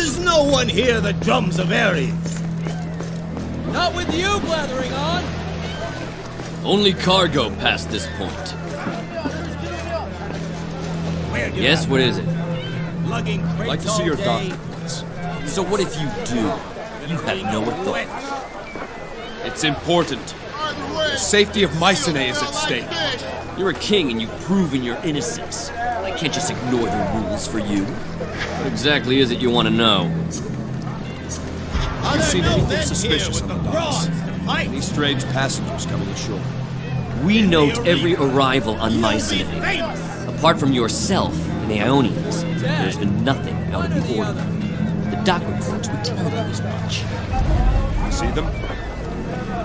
There's no one here that drums of Ares. Not with you blathering on! Only cargo past this point. Yes, what is it? I'd like to see your documents. So what if you do? You have no authority. It's important. The safety of Mycenae is at stake. You're a king and you've proven your innocence. I can't just ignore the rules for you. What exactly is it you want to know? Have you seen anything suspicious on the docks? Any strange passengers coming ashore? We note every arrival on Mycenae. Apart from yourself and the Ionians, there's been nothing out of the ordinary. The dock reports would tell you as much. See them?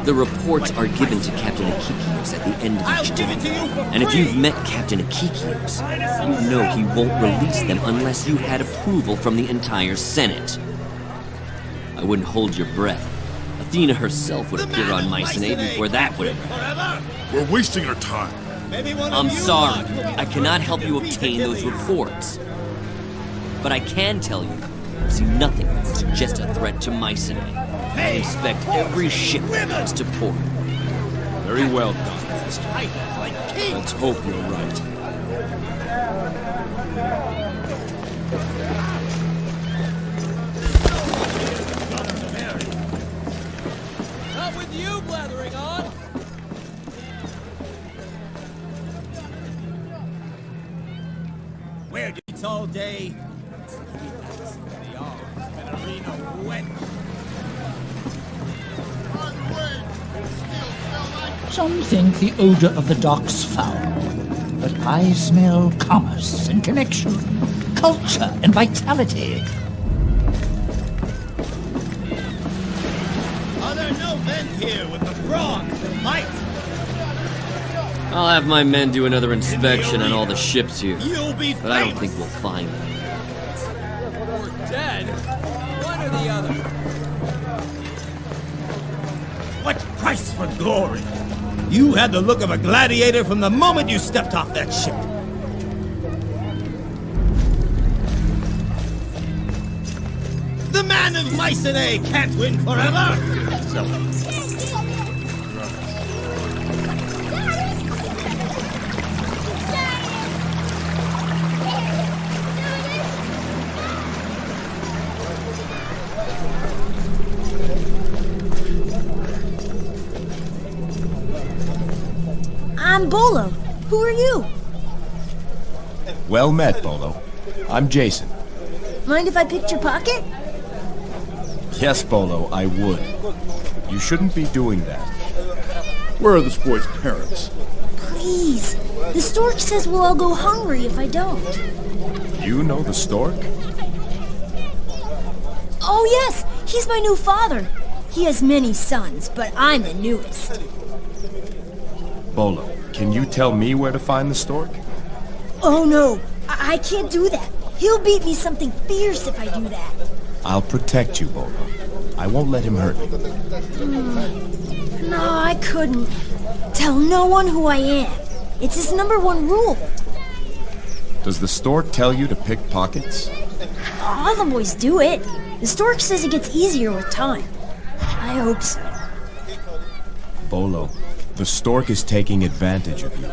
The reports are given to Captain Achilles at the end of each day. And if you've met Captain Achilles, you know he won't release them unless you had approval from the entire Senate. I wouldn't hold your breath. Athena herself would appear on Mycenae before that would occur. We're wasting our time. I'm sorry, I cannot help you obtain those reports. But I can tell you, I see nothing that would suggest a threat to Mycenae. I inspect every ship that comes to port. Very well done, Master. Let's hope you're right. Not with you blathering on! Where it's all day. The arms of an arena wet. Some think the odor of the docks foul, but I smell commerce and connection, culture and vitality. Are there no men here with the brawn to fight? I'll have my men do another inspection on all the ships here. You'll be But I don't think we'll find them. Or dead. One or the other. What price for glory? You had the look of a gladiator from the moment you stepped off that ship. The man of Mycenae can't win forever! So, I'm Bolo. Who are you? Well met, Bolo. I'm Jason. Mind if I picked your pocket? Yes, Bolo, I would. You shouldn't be doing that. Where are this boy's parents? Please. The stork says we'll all go hungry if I don't. You know the stork? Oh yes, he's my new father. He has many sons, but I'm the newest. Bolo, can you tell me where to find the stork? Oh no, I can't do that. He'll beat me something fierce if I do that. I'll protect you, Bolo. I won't let him hurt you. No, I couldn't. Tell no one who I am. It's his #1 rule. Does the stork tell you to pick pockets? All the boys do it. The stork says it gets easier with time. I hope so. Bolo, the stork is taking advantage of you.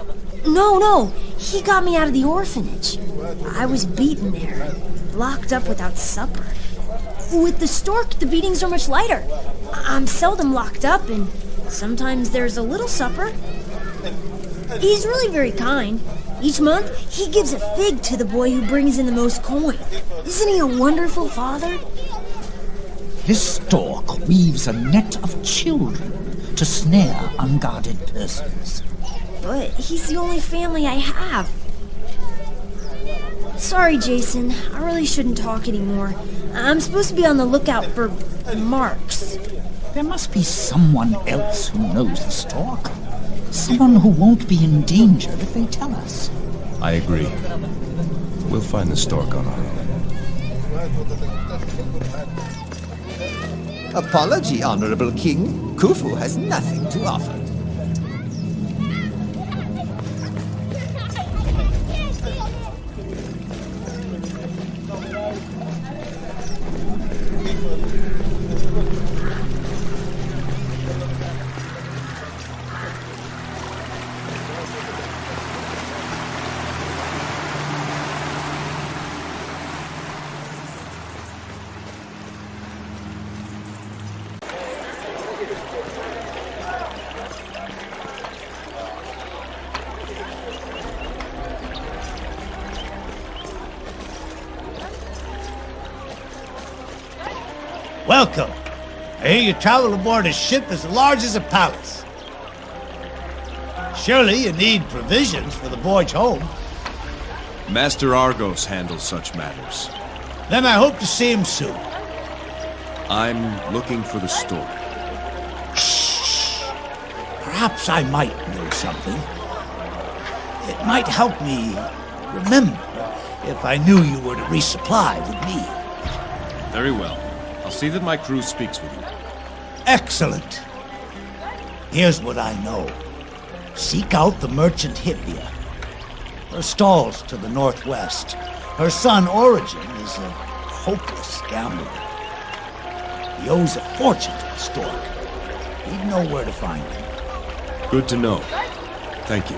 No. He got me out of the orphanage. I was beaten there, locked up without supper. With the stork, the beatings are much lighter. I'm seldom locked up, and sometimes there's a little supper. He's really very kind. Each month, he gives a fig to the boy who brings in the most coin. Isn't he a wonderful father? This stork weaves a net of children to snare unguarded persons. But he's the only family I have. Sorry, Jason. I really shouldn't talk anymore. I'm supposed to be on the lookout for marks. There must be someone else who knows the stork. Someone who won't be in danger if they tell us. I agree. We'll find the stork on our own. Apology, Honorable King. Khufu has nothing to offer. Welcome. I hear you travel aboard a ship as large as a palace. Surely you need provisions for the voyage home. Master Argos handles such matters. Then I hope to see him soon. I'm looking for the stork. Shh. Perhaps I might know something. It might help me remember if I knew you were to resupply with me. Very well. I'll see that my crew speaks with you. Excellent. Here's what I know. Seek out the merchant Hipia. Her stall's to the northwest. Her son Origin is a hopeless gambler. He owes a fortune to the stork. He'd know where to find him. Good to know. Thank you.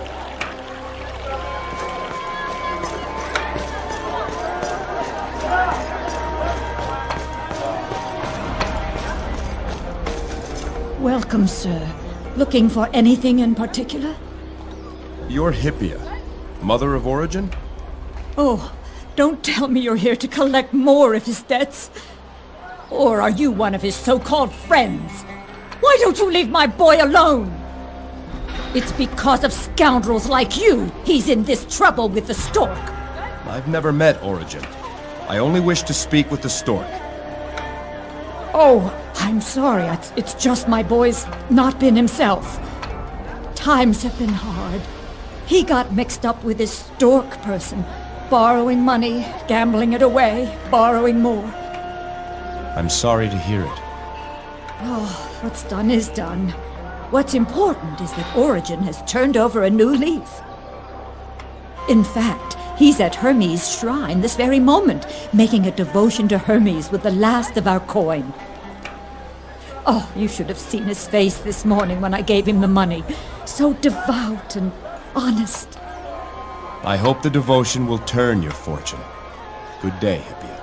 Welcome, sir. Looking for anything in particular? You're Hipia, mother of Origin? Oh, don't tell me you're here to collect more of his debts. Or are you one of his so-called friends? Why don't you leave my boy alone? It's because of scoundrels like you he's in this trouble with the stork. I've never met Origin. I only wish to speak with the stork. Oh, I'm sorry. It's just my boy's not been himself. Times have been hard. He got mixed up with this stork person, borrowing money, gambling it away, borrowing more. I'm sorry to hear it. Oh, what's done is done. What's important is that Origin has turned over a new leaf. In fact, he's at Hermes' shrine this very moment, making a devotion to Hermes with the last of our coin. Oh, you should have seen his face this morning when I gave him the money. So devout and honest. I hope the devotion will turn your fortune. Good day, Hipia.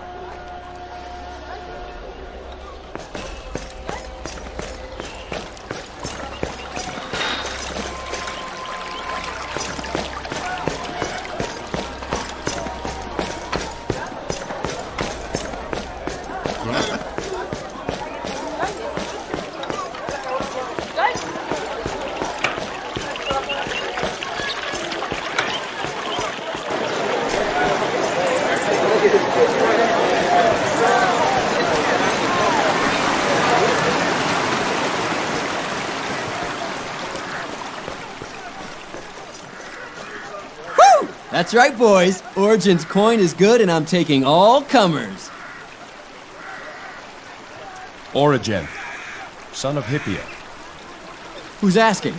That's right, boys. Origin's coin is good, and I'm taking all comers. Origin, son of Hipia. Who's asking?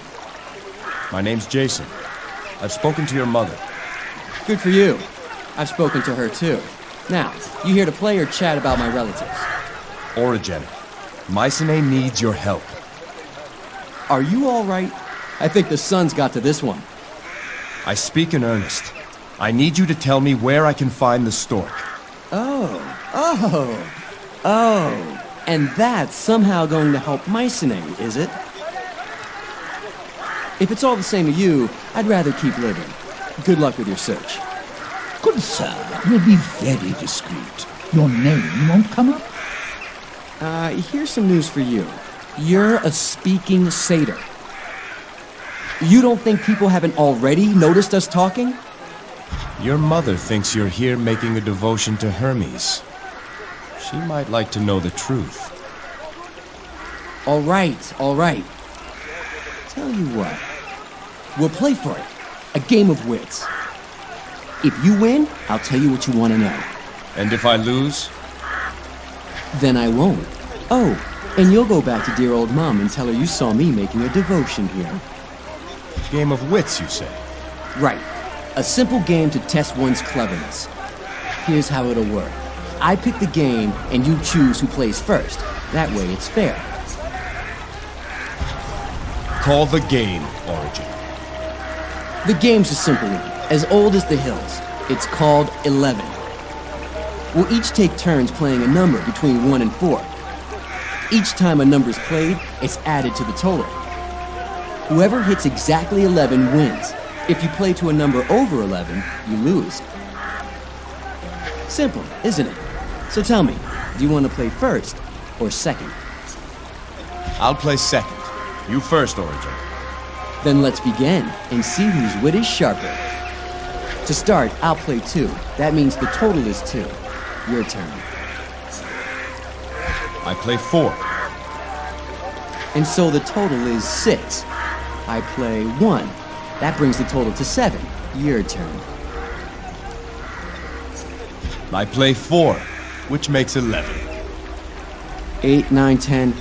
My name's Jason. I've spoken to your mother. Good for you. I've spoken to her, too. Now, you here to play or chat about my relatives? Origin, Mycenean needs your help. Are you all right? I think the sun's got to this one. I speak in earnest. I need you to tell me where I can find the stork. Oh. And that's somehow going to help Mycenae, is it? If it's all the same to you, I'd rather keep living. Good luck with your search. Good sir, we'll be very discreet. Your name won't come up? Here's some news for you. You're a speaking satyr. You don't think people haven't already noticed us talking? Your mother thinks you're here making a devotion to Hermes. She might like to know the truth. All right. Tell you what. We'll play for it. A game of wits. If you win, I'll tell you what you want to know. And if I lose? Then I won't. Oh, and you'll go back to dear old Mom and tell her you saw me making a devotion here. Game of wits, you say? Right. A simple game to test one's cleverness. Here's how it'll work. I pick the game, and you choose who plays first. That way it's fair. Call the game, Origin. The game's a simple one, as old as the hills. It's called 11. We'll each take turns playing a number between 1 and 4. Each time a number's played, it's added to the total. Whoever hits exactly 11 wins. If you play to a number over 11, you lose. Simple, isn't it? So tell me, do you want to play first or second? I'll play second. You first, Origin. Then let's begin and see whose wit is sharper. To start, I'll play 2. That means the total is 2. Your turn. I play 4. And so the total is 6. I play 1. That brings the total to 7. Your turn. I play 4, which makes 11. 8, 9, 10,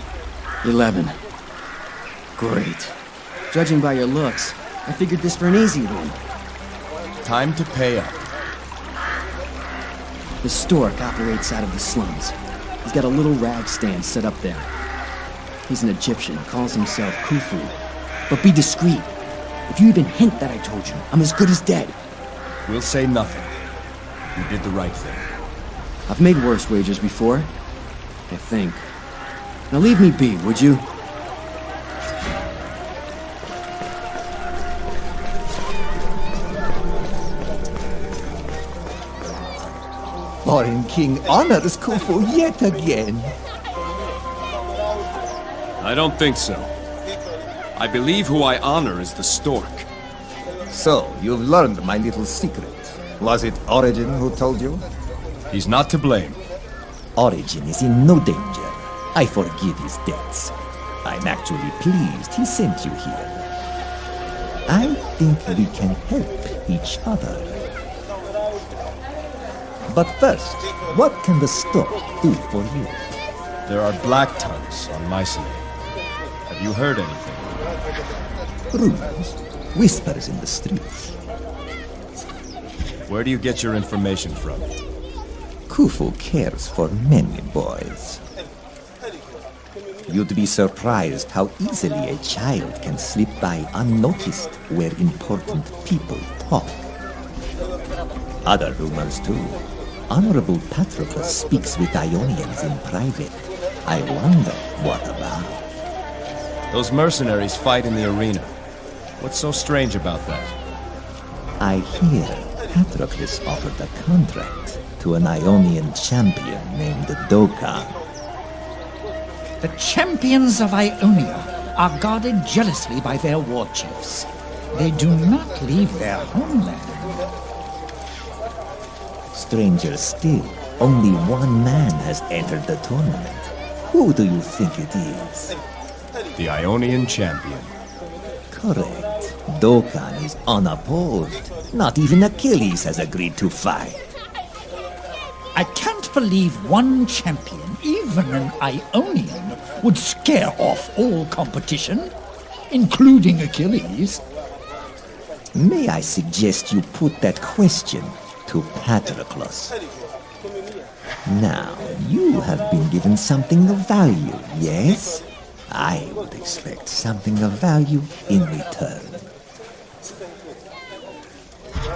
11. Great. Judging by your looks, I figured this for an easy one. Time to pay up. The stork operates out of the slums. He's got a little rag stand set up there. He's an Egyptian, calls himself Khufu. But be discreet. If you even hint that I told you, I'm as good as dead. We'll say nothing. You did the right thing. I've made worse wagers before, I think. Now leave me be, would you? Foreign king honors Khufu yet again. I don't think so. I believe who I honor is the stork. So, you've learned my little secret. Was it Origin who told you? He's not to blame. Origin is in no danger. I forgive his debts. I'm actually pleased he sent you here. I think we can help each other. But first, what can the stork do for you? There are Blacktonuges on Mycenean. Have you heard anything? Rumors, whispers in the streets. Where do you get your information from? Khufu cares for many boys. You'd be surprised how easily a child can slip by unnoticed where important people talk. Other rumors too. Honorable Patroclus speaks with Ionians in private. I wonder what about. Those mercenaries fight in the arena. What's so strange about that? I hear Patroclus offered a contract to an Ionian champion named Dokkan. The champions of Ionia are guarded jealously by their war chiefs. They do not leave their homeland. Stranger still, only one man has entered the tournament. Who do you think it is? The Ionian champion. Correct. Dokkan is unopposed. Not even Achilles has agreed to fight. I can't believe one champion, even an Ionian, would scare off all competition, including Achilles. May I suggest you put that question to Patroclus? Now, you have been given something of value, yes? I would expect something of value in return.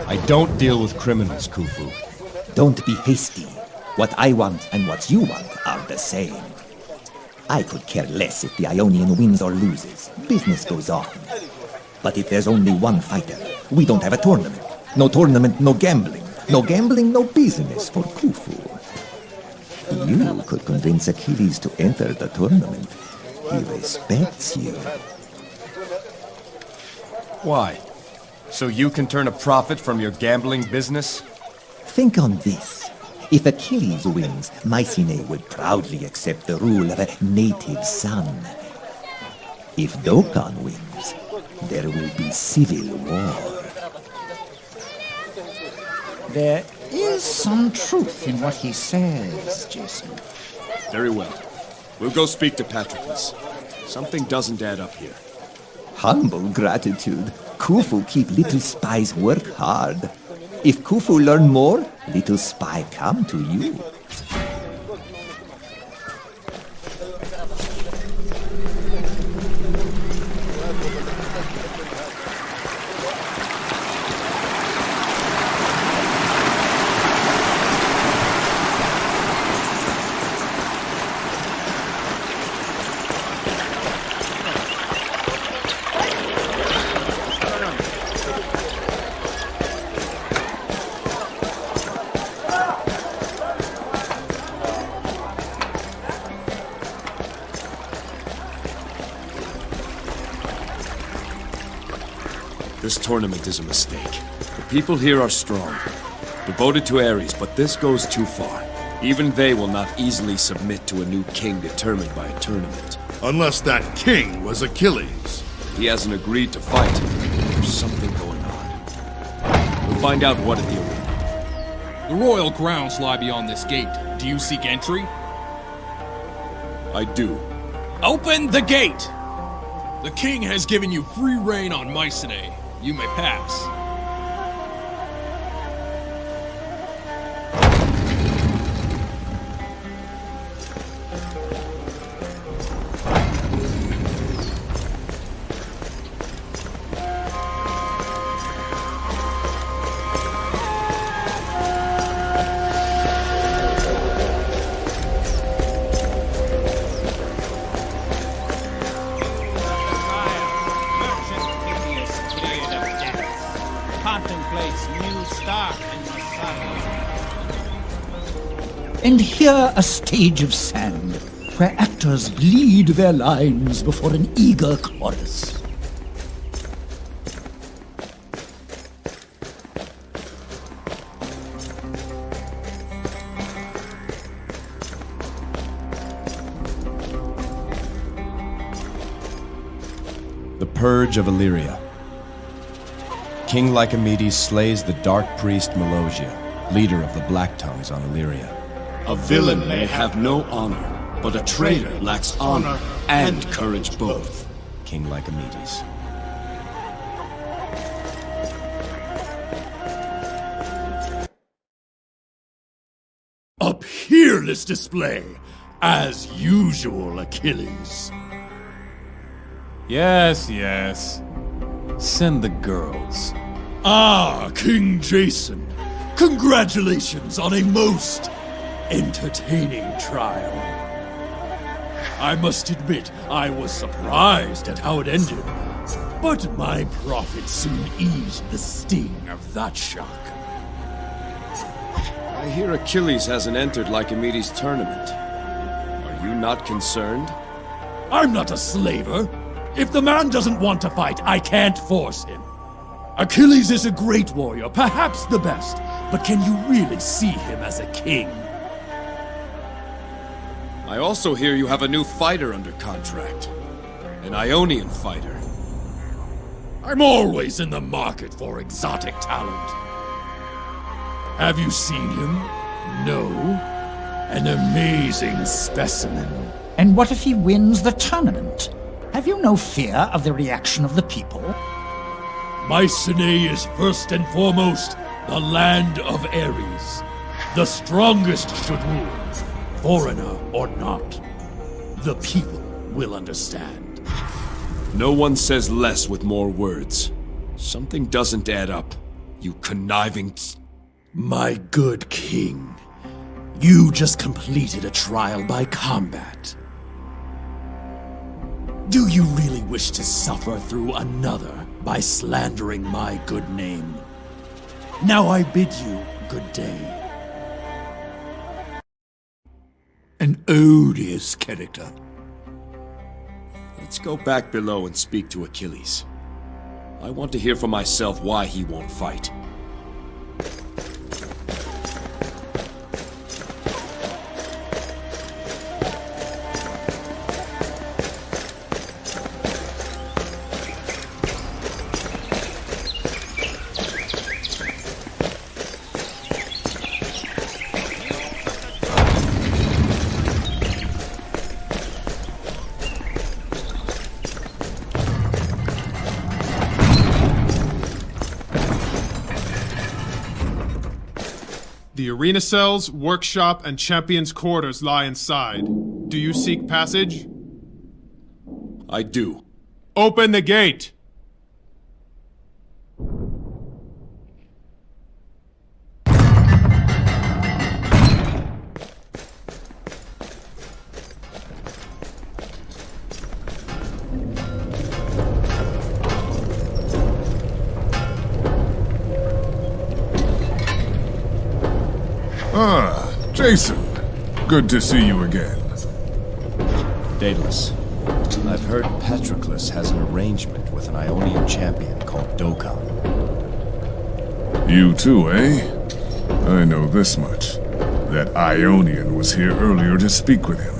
I don't deal with criminals, Khufu. Don't be hasty. What I want and what you want are the same. I could care less if the Ionian wins or loses. Business goes on. But if there's only one fighter, we don't have a tournament. No tournament, no gambling. No gambling, no business for Khufu. You could convince Achilles to enter the tournament. He respects you. Why? So you can turn a profit from your gambling business? Think on this. If Achilles wins, Mycenae would proudly accept the rule of a native son. If Dokkan wins, there will be civil war. There is some truth in what he says, Jason. Very well. We'll go speak to Patroclus. Something doesn't add up here. Humble gratitude. Khufu keep little spies work hard. If Khufu learn more, little spy come to you. This tournament is a mistake. The people here are strong, devoted to Ares, but this goes too far. Even they will not easily submit to a new king determined by a tournament. Unless that king was Achilles. He hasn't agreed to fight. There's something going on. We'll find out what at the arena. The royal grounds lie beyond this gate. Do you seek entry? I do. Open the gate! The king has given you free reign on Mycenae. You may pass. And here a stage of sand, where actors bleed their lines before an eager chorus. The Purge of Illyria. King Lycomedes slays the dark priest Melosia, leader of the Blacktonuges on Illyria. A villain may have no honor, but a traitor lacks honor and courage both. King Lycomedes. A peerless display, as usual, Achilles. Yes, yes. Send the girls. Ah, King Jason. Congratulations on a most entertaining trial. I must admit, I was surprised at how it ended, but my prophet soon eased the sting of that shock. I hear Achilles hasn't entered Lycomedes' tournament. Are you not concerned? I'm not a slaver. If the man doesn't want to fight, I can't force him. Achilles is a great warrior, perhaps the best, but can you really see him as a king? I also hear you have a new fighter under contract. An Ionian fighter. I'm always in the market for exotic talent. Have you seen him? No? An amazing specimen. And what if he wins the tournament? Have you no fear of the reaction of the people? Mycenae is first and foremost the land of Ares. The strongest should rule. Foreigner or not, the people will understand. No one says less with more words. Something doesn't add up, you conniving... My good king, you just completed a trial by combat. Do you really wish to suffer through another by slandering my good name? Now I bid you good day. An odious character. Let's go back below and speak to Achilles. I want to hear for myself why he won't fight. The arena cells, workshop, and champion's quarters lie inside. Do you seek passage? I do. Open the gate! Ah, Jason. Good to see you again. Daedalus, I've heard Patroclus has an arrangement with an Ionian champion called Dokkan. You too, eh? I know this much. That Ionian was here earlier to speak with him.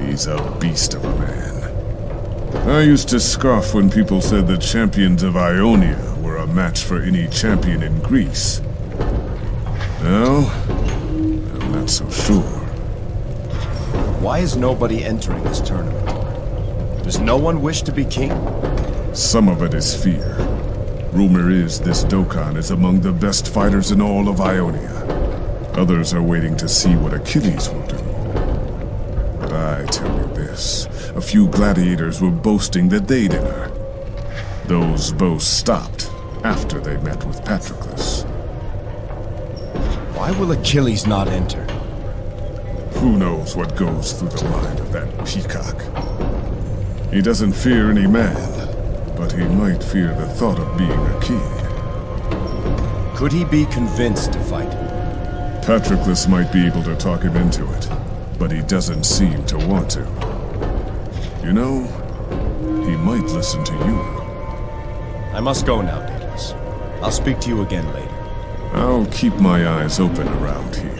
He's a beast of a man. I used to scoff when people said the champions of Ionia were a match for any champion in Greece. Now, I'm not so sure. Why is nobody entering this tournament? Does no one wish to be king? Some of it is fear. Rumor is this Dokkan is among the best fighters in all of Ionia. Others are waiting to see what Achilles will do. But I tell you this, a few gladiators were boasting that they'd enter. Those boasts stopped after they met with Patroclus. Why will Achilles not enter? Who knows what goes through the mind of that peacock? He doesn't fear any man, but he might fear the thought of being a king. Could he be convinced to fight? Patroclus might be able to talk him into it, but he doesn't seem to want to. You know, he might listen to you. I must go now, Daedalus. I'll speak to you again later. I'll keep my eyes open around here.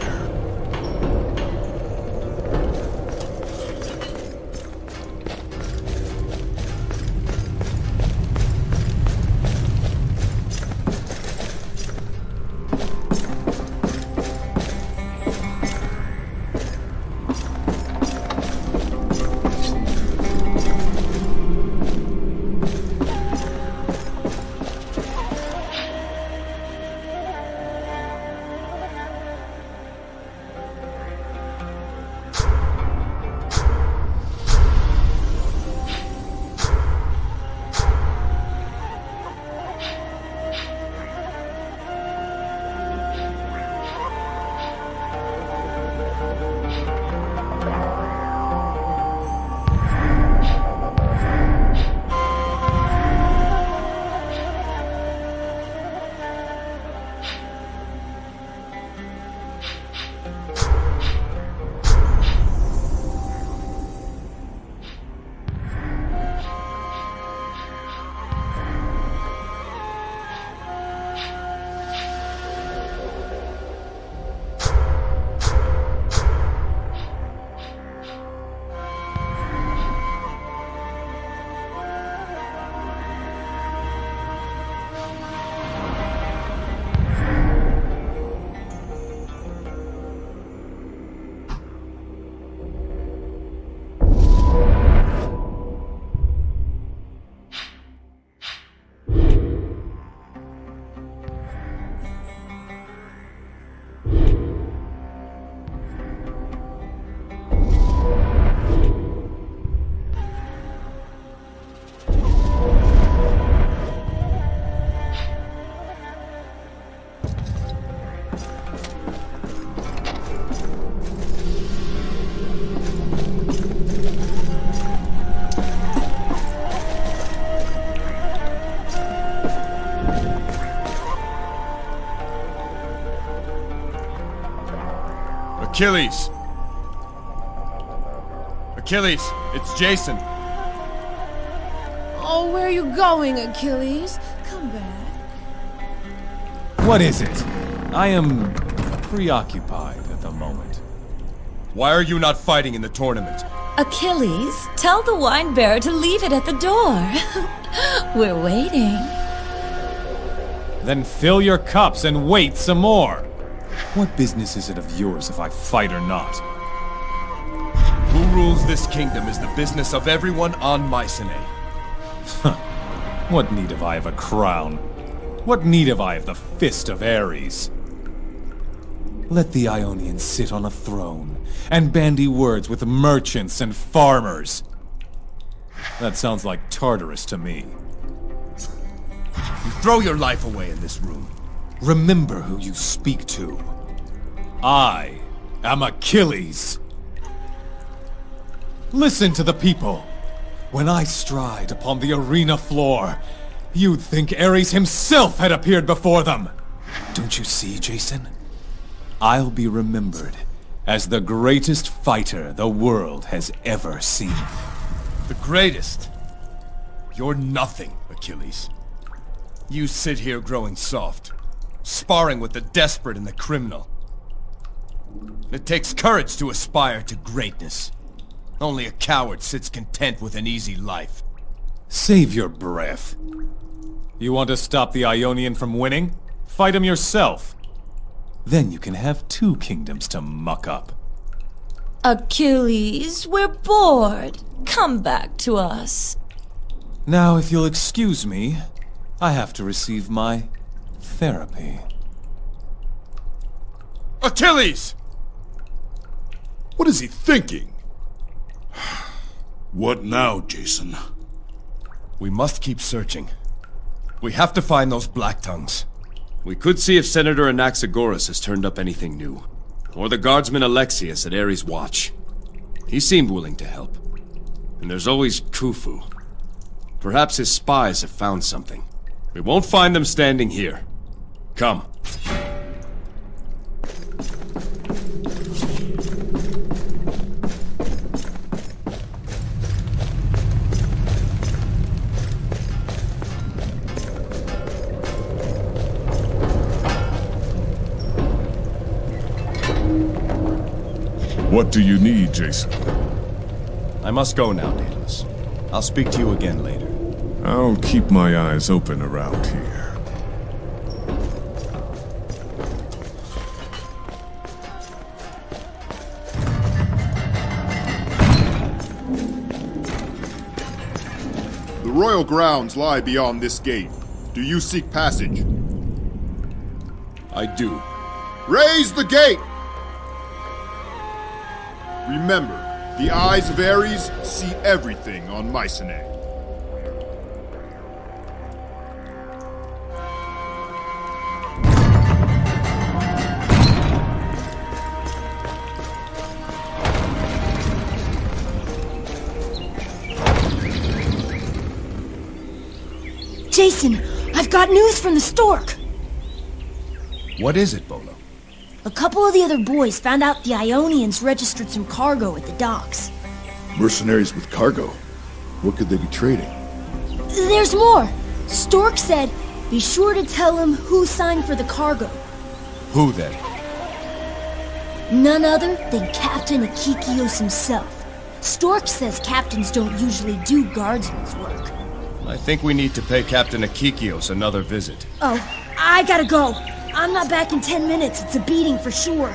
Achilles! Achilles, it's Jason. Oh, where are you going, Achilles? Come back. What is it? I am preoccupied at the moment. Why are you not fighting in the tournament? Achilles, tell the wine bearer to leave it at the door. We're waiting. Then fill your cups and wait some more. What business is it of yours if I fight or not? Who rules this kingdom is the business of everyone on Mycenae. What need have I of a crown? What need have I of the fist of Ares? Let the Ionians sit on a throne and bandy words with merchants and farmers. That sounds like Tartarus to me. You throw your life away in this room. Remember who you speak to. I am Achilles. Listen to the people. When I stride upon the arena floor, you'd think Ares himself had appeared before them. Don't you see, Jason? I'll be remembered as the greatest fighter the world has ever seen. The greatest. You're nothing, Achilles. You sit here growing soft, sparring with the desperate and the criminal. It takes courage to aspire to greatness. Only a coward sits content with an easy life. Save your breath. You want to stop the Ionian from winning? Fight him yourself. Then you can have 2 kingdoms to muck up. Achilles, we're bored. Come back to us. Now, if you'll excuse me, I have to receive my therapy. Achilles! What is he thinking? What now, Jason? We must keep searching. We have to find those Black Tongues. We could see if Senator Anaxagoras has turned up anything new. Or the guardsman Alexius at Ares' watch. He seemed willing to help. And there's always Khufu. Perhaps his spies have found something. We won't find them standing here. Come. What do you need, Jason? I must go now, Daedalus. I'll speak to you again later. I'll keep my eyes open around here. The royal grounds lie beyond this gate. Do you seek passage? I do. Raise the gate! Remember, the eyes of Ares see everything on Mycenae. Jason, I've got news from the stork. What is it, Bolo? A couple of the other boys found out the Ionians registered some cargo at the docks. Mercenaries with cargo? What could they be trading? There's more. Stork said, be sure to tell him who signed for the cargo. Who then? None other than Captain Achilles himself. Stork says captains don't usually do guardsmen's work. I think we need to pay Captain Achilles another visit. Oh, I gotta go. I'm not back in 10 minutes. It's a beating for sure.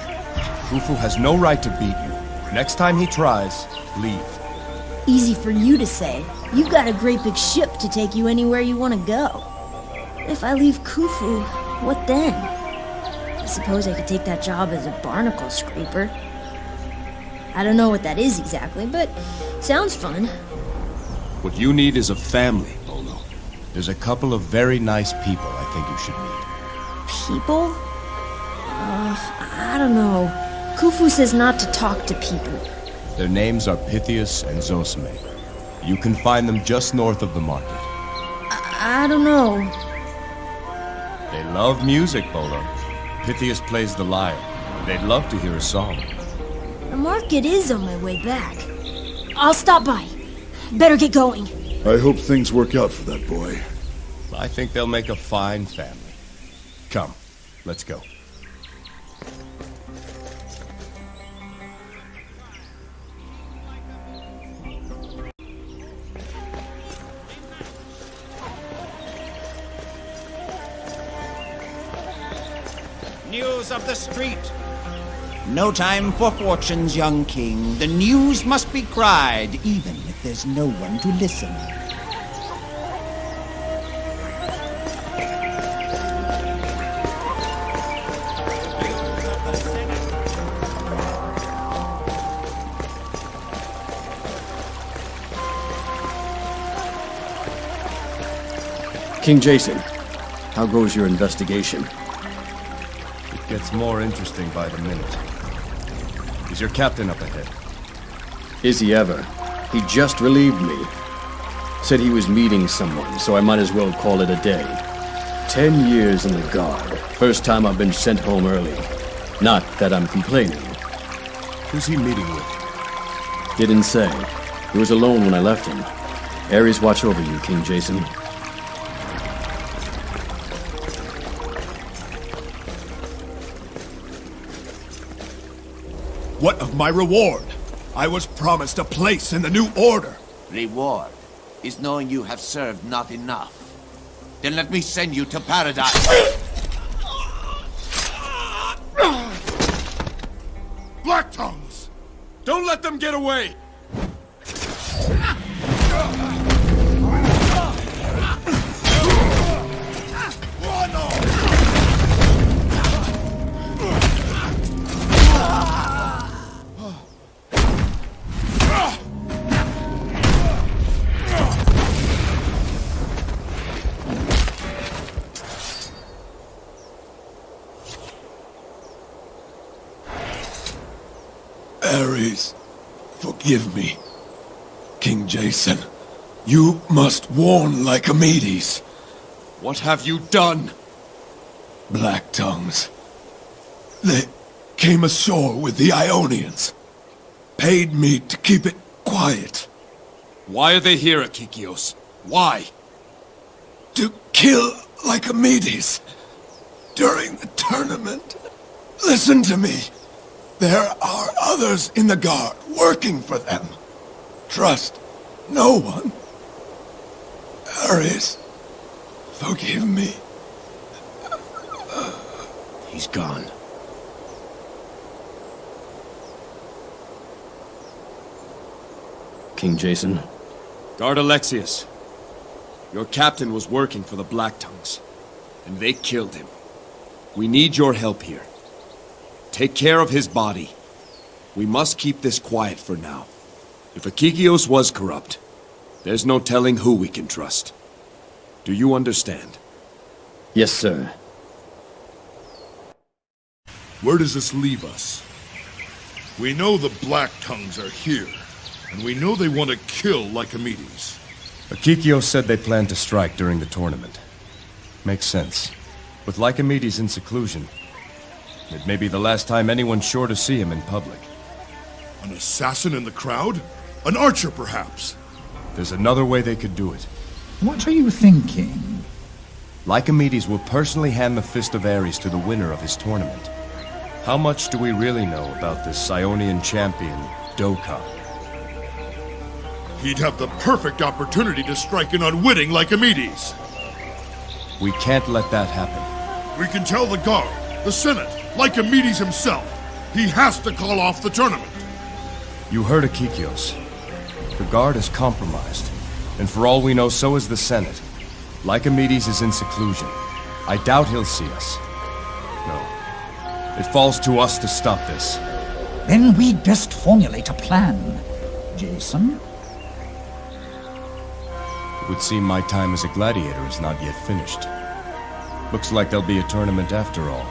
Khufu has no right to beat you. Next time he tries, leave. Easy for you to say. You've got a great big ship to take you anywhere you want to go. If I leave Khufu, what then? I suppose I could take that job as a barnacle scraper. I don't know what that is exactly, but sounds fun. What you need is a family, Bolo. There's a couple of very nice people I think you should meet. People? I don't know. Khufu says not to talk to people. Their names are Pythias and Zosime. You can find them just north of the market. I don't know. They love music, Bolo. Pythias plays the lyre. They'd love to hear a song. The market is on my way back. I'll stop by. Better get going. I hope things work out for that boy. I think they'll make a fine family. Come, let's go. News of the street. No time for fortunes, young king. The news must be cried, even if there's no one to listen. King Jason, how goes your investigation? It gets more interesting by the minute. Is your captain up ahead? Is he ever? He just relieved me. Said he was meeting someone, so I might as well call it a day. 10 years in the Guard. First time I've been sent home early. Not that I'm complaining. Who's he meeting with? Didn't say. He was alone when I left him. Ares watch over you, King Jason. What of my reward? I was promised a place in the new order. Reward is knowing you have served not enough. Then let me send you to paradise. Black tongues! Don't let them get away! Ares, forgive me. King Jason, you must warn Lycomedes. What have you done? Black tongues. They came ashore with the Ionians. Paid me to keep it quiet. Why are they here, Achilles? Why? To kill Lycomedes. During the tournament. Listen to me. There are others in the guard working for them. Trust no one. Ares, forgive me. He's gone. King Jason? Guard Alexius. Your captain was working for the Blacktongues, and they killed him. We need your help here. Take care of his body. We must keep this quiet for now. If Achilles was corrupt, there's no telling who we can trust. Do you understand? Yes, sir. Where does this leave us? We know the Black Tongues are here, and we know they want to kill Lycomedes. Achilles said they planned to strike during the tournament. Makes sense. With Lycomedes in seclusion, it may be the last time anyone's sure to see him in public. An assassin in the crowd? An archer, perhaps? There's another way they could do it. What are you thinking? Lycomedes will personally hand the Fist of Ares to the winner of his tournament. How much do we really know about this Ionian champion, Dokkan? He'd have the perfect opportunity to strike an unwitting Lycomedes. We can't let that happen. We can tell the guard, the Senate, Lycomedes himself. He has to call off the tournament. You heard Achilles. The guard is compromised, and for all we know, so is the Senate. Lycomedes is in seclusion. I doubt he'll see us. No. It falls to us to stop this. Then we'd best formulate a plan. Jason? It would seem my time as a gladiator is not yet finished. Looks like there'll be a tournament after all.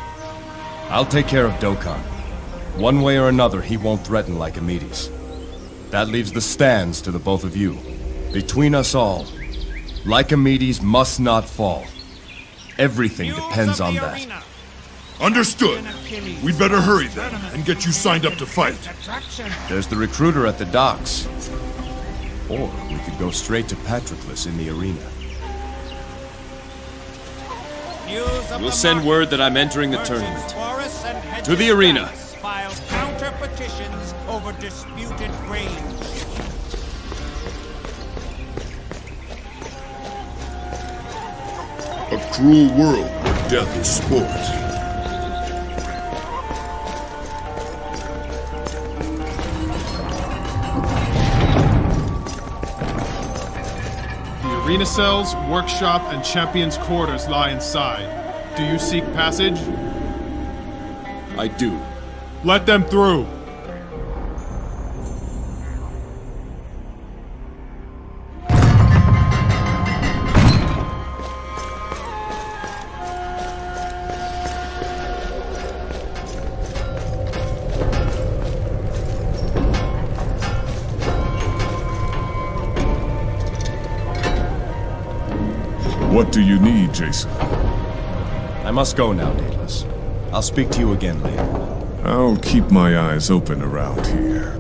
I'll take care of Dokkan. One way or another, he won't threaten Lycomedes. That leaves the stands to the both of you. Between us all, Lycomedes must not fall. Everything depends on that. Understood. We'd better hurry then, and get you signed up to fight. There's the recruiter at the docks. Or we could go straight to Patroclus in the arena. We'll send word that I'm entering the tournament. To the arena. Filed counter petitions over disputed grain. A cruel world where death is sport. The arena cells, workshop, and champions' quarters lie inside. Do you seek passage? I do. Let them through! What do you need, Jason? I must go now, Daedalus. I'll speak to you again later. I'll keep my eyes open around here.